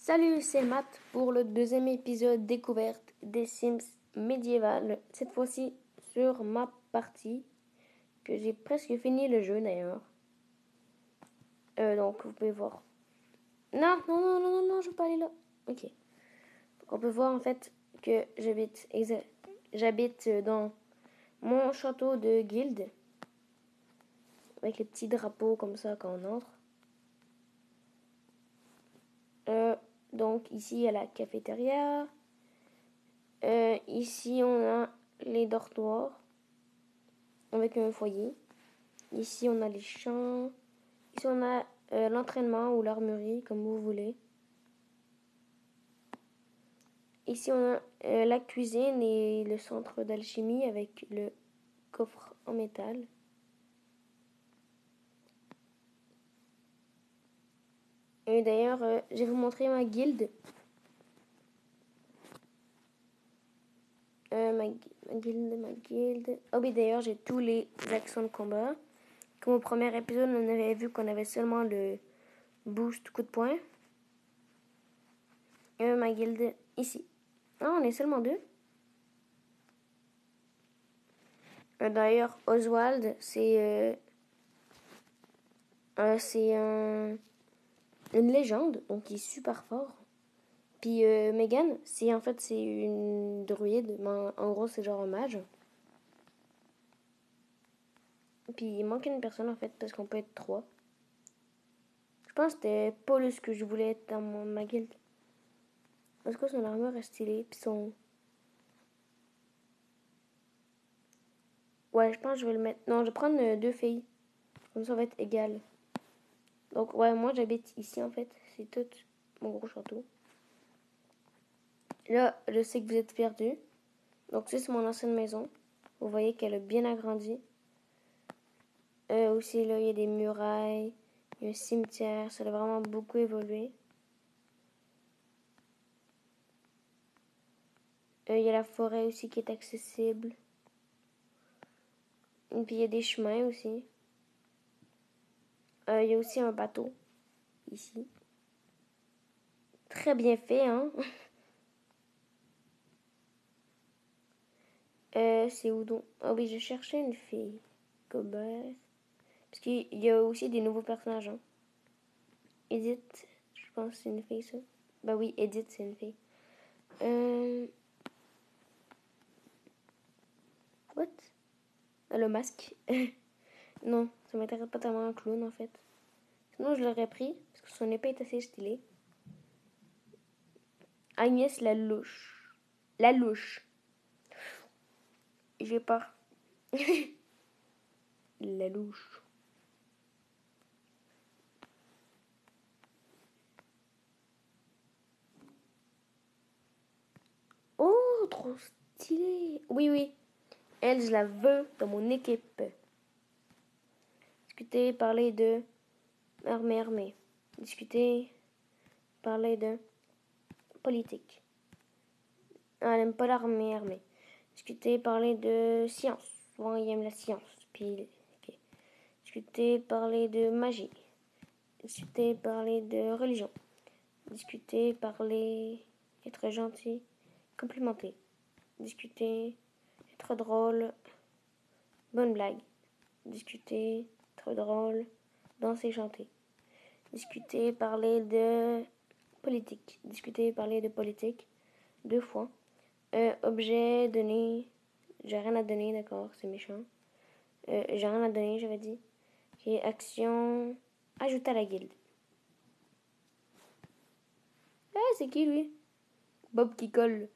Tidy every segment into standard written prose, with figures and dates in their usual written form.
Salut, c'est Matt pour le deuxième épisode découverte des Sims médiévales. Cette fois-ci sur ma partie, que j'ai presque fini le jeu d'ailleurs. Donc vous pouvez voir. Non, je veux pas aller là. Ok. Donc, on peut voir en fait que j'habite dans mon château de guilde. Avec les petits drapeaux comme ça quand on entre. Donc ici il y a la cafétéria. Ici on a les dortoirs avec un foyer. Ici on a les champs. Ici on a l'entraînement ou l'armurerie comme vous voulez. Ici on a la cuisine et le centre d'alchimie avec le coffre en métal. Et d'ailleurs je vais vous montrer ma guilde. Ma guilde. Oh oui, d'ailleurs, j'ai tous les accents de combat. Comme au premier épisode, on avait vu qu'on avait seulement le boost coup de poing. Ma guilde, ici. Ah, on est seulement deux. D'ailleurs, Oswald, c'est une légende, donc il est super fort. Puis Megan, c'est une druide, mais en gros, c'est genre un mage. Puis il manque une personne en fait, parce qu'on peut être trois. Je pense que c'était Paulus que je voulais être dans ma guilde. Parce que son armure est stylée, puis son... Ouais, je pense que je vais le mettre... Non, je vais prendre deux filles. Comme ça va être égal. Donc, ouais, moi j'habite ici en fait. C'est tout mon gros château. Là, je sais que vous êtes perdus. Donc, c'est mon ancienne maison. Vous voyez qu'elle a bien agrandi. Aussi, là, il y a des murailles. Il y a un cimetière. Ça a vraiment beaucoup évolué. Il y a la forêt aussi qui est accessible. Et puis, il y a des chemins aussi. Il y a aussi un bateau. Ici. Très bien fait, hein? C'est où donc? Ah oui, je cherchais une fille. Gobert. Parce qu'il y a aussi des nouveaux personnages, hein. Edith, je pense que c'est une fille, ça. Bah oui, Edith, c'est une fille. What? Ah, le masque. Non, ça m'intéresse pas tellement un clown, en fait. Sinon, je l'aurais pris, parce que son épée est assez stylée. Agnès la louche. La louche. J'ai peur. La louche. Oh, trop stylé. Oui. Elle, je la veux dans mon équipe. Discuter, parler de armée. Discuter, parler de politique. Ah, elle aime pas l'armée. Discuter, parler de science. Souvent, il aime la science. Puis, okay. Discuter, parler de magie. Discuter, parler de religion. Discuter, parler, être gentil, complimenter. Discuter, être drôle, bonne blague. Discuter, être drôle, danser, chanter. Discuter, parler de politique. Discuter, parler de politique. 2 fois. Objet, donner. J'ai rien à donner, d'accord, c'est méchant. J'ai rien à donner, j'avais dit. Et action, ajouter à la guilde. Ah, c'est qui lui? Bob qui colle.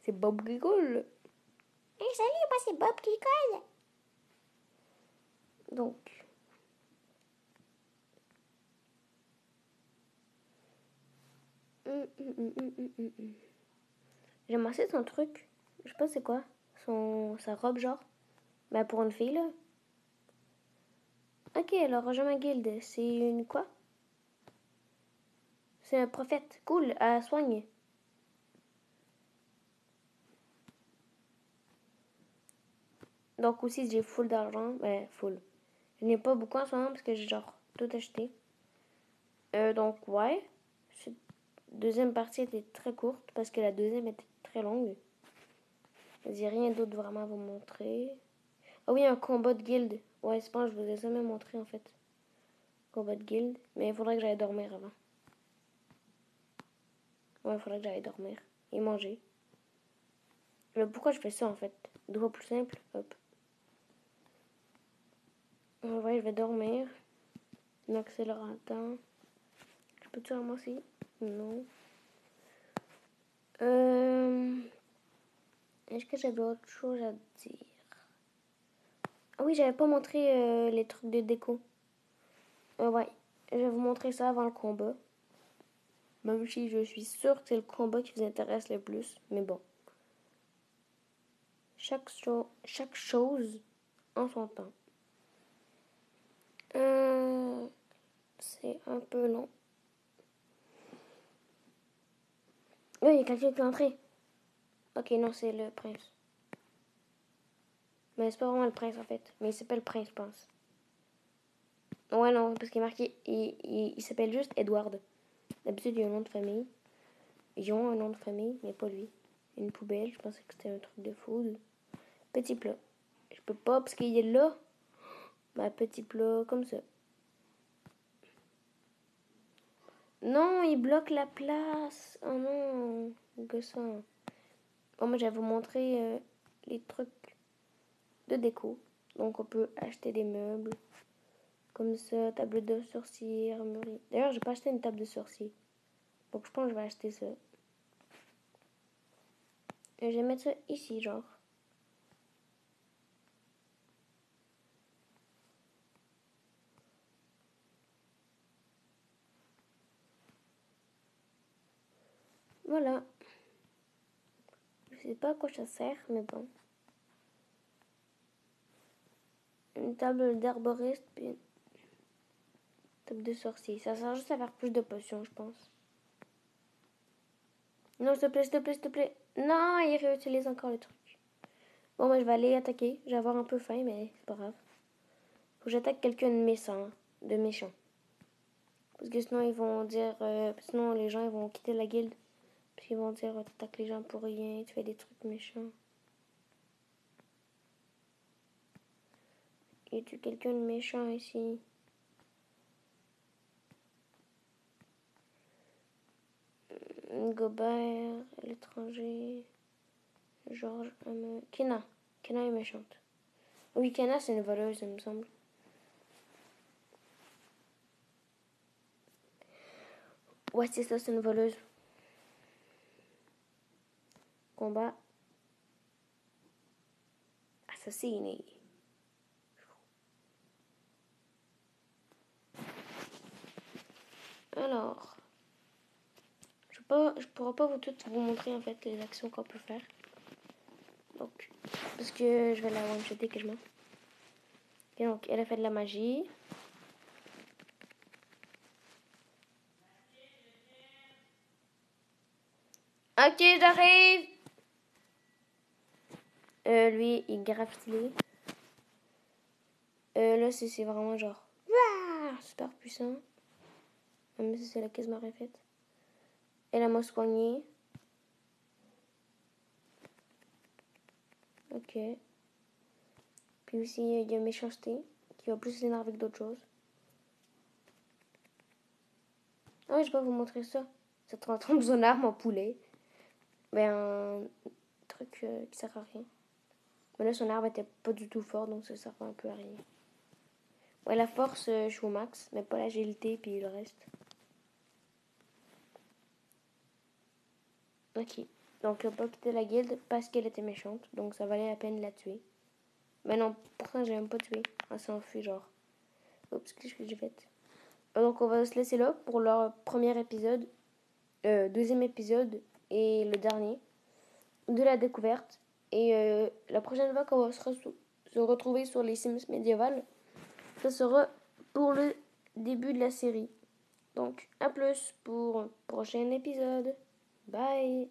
C'est Bob qui colle. Hey, salut, moi c'est Bob qui colle. Donc. J'aime assez son truc. Je sais pas c'est quoi. Sa robe genre. Bah pour une fille là. Ok, alors rejoins ma guilde. C'est une quoi? C'est un prophète. Cool, à soigner. Donc aussi j'ai full d'argent. Full. Je n'ai pas beaucoup en ce moment parce que j'ai genre tout acheté. Donc ouais. Cette deuxième partie était très courte parce que la deuxième était très longue. J'ai rien d'autre vraiment à vous montrer. Ah oui, un combat de guilde. Ouais, c'est pas, je vous ai jamais montré en fait. Combat de guilde. Mais il faudrait que j'aille dormir avant. Ouais, il faudrait que j'aille dormir et manger. Mais pourquoi je fais ça en fait? Deux fois plus simple. Hop. Ouais, je vais dormir. Un accélérateur. Je peux-tu ramasser? Non. Est-ce que j'avais autre chose à dire? Ah oui, j'avais pas montré les trucs de déco. Ouais, je vais vous montrer ça avant le combat. Même si je suis sûre que c'est le combat qui vous intéresse le plus. Mais bon. Chaque chose en son temps. C'est un peu long. Oui, il y a quelqu'un qui est entré. Ok, non, c'est le prince. Mais c'est pas vraiment le prince en fait. Mais il s'appelle prince, je pense. Ouais, non, parce qu'il est marqué. Il s'appelle juste Edward. D'habitude, il y a un nom de famille. Ils ont un nom de famille, mais pas lui. Une poubelle, je pensais que c'était un truc de food. Petit plat. Je peux pas parce qu'il est là. Bah, petit plat, comme ça. Non, il bloque la place. Oh non, gossant. Bon, moi, je vais vous montrer les trucs de déco. Donc, on peut acheter des meubles. Comme ça, table de sorcier, armurerie. D'ailleurs, j'ai pas acheté une table de sorcier. Donc, je pense que je vais acheter ça. Et je vais mettre ça ici, genre. Voilà. Je sais pas à quoi ça sert, mais bon. Une table d'herboriste, puis une table de sorcier. Ça sert juste à faire plus de potions, je pense. Non, s'il te plaît, s'il te plaît, s'il te plaît. Non, il réutilise encore le truc. Bon, moi, je vais aller attaquer. Je vais avoir un peu faim, mais c'est pas grave. Faut que j'attaque quelqu'un de méchant. Parce que sinon, ils vont dire... sinon, les gens, ils vont quitter la guilde. Puis ils vont dire, t'attaques les gens pour rien, tu fais des trucs méchants. Y a-tu quelqu'un de méchant ici? Gobert, l'étranger... Georges, Kena. Kena est méchante. Oui, Kena, c'est une voleuse, il me semble. Ouais, c'est ça, c'est une voleuse. Combat. Assassiné. Alors, je pourrais pas vous montrer en fait les actions qu'on peut faire. Donc, parce que je vais la one-shotter quasiment. Et donc, elle a fait de la magie. Ok, j'arrive. Lui, il graffiti. Là, c'est vraiment genre super puissant. Même si c'est la quasiment refaite. Elle m'a soigné. Ok. Puis aussi, il y a méchanceté, qui va plus s'énerver que d'autres choses. Ah oui, je vais pas vous montrer ça. Ça transforme son arme en poulet. Ben, un truc qui sert à rien. Mais là, son arme était pas du tout fort, donc ça sert un peu à rien. Ouais, la force, je suis au max, mais pas l'agilité, puis le reste. Ok. Donc, elle n'a pas quitté la guilde parce qu'elle était méchante, donc ça valait la peine de la tuer. Mais non, pourtant, j'ai même pas tué. Elle s'est enfuie, genre. Oups, qu'est-ce que j'ai fait? Donc, on va se laisser là pour leur premier épisode, deuxième épisode et le dernier de la découverte. Et la prochaine fois qu'on va se retrouver sur les Sims médiévales, ça sera pour le début de la série. Donc, à plus pour un prochain épisode. Bye!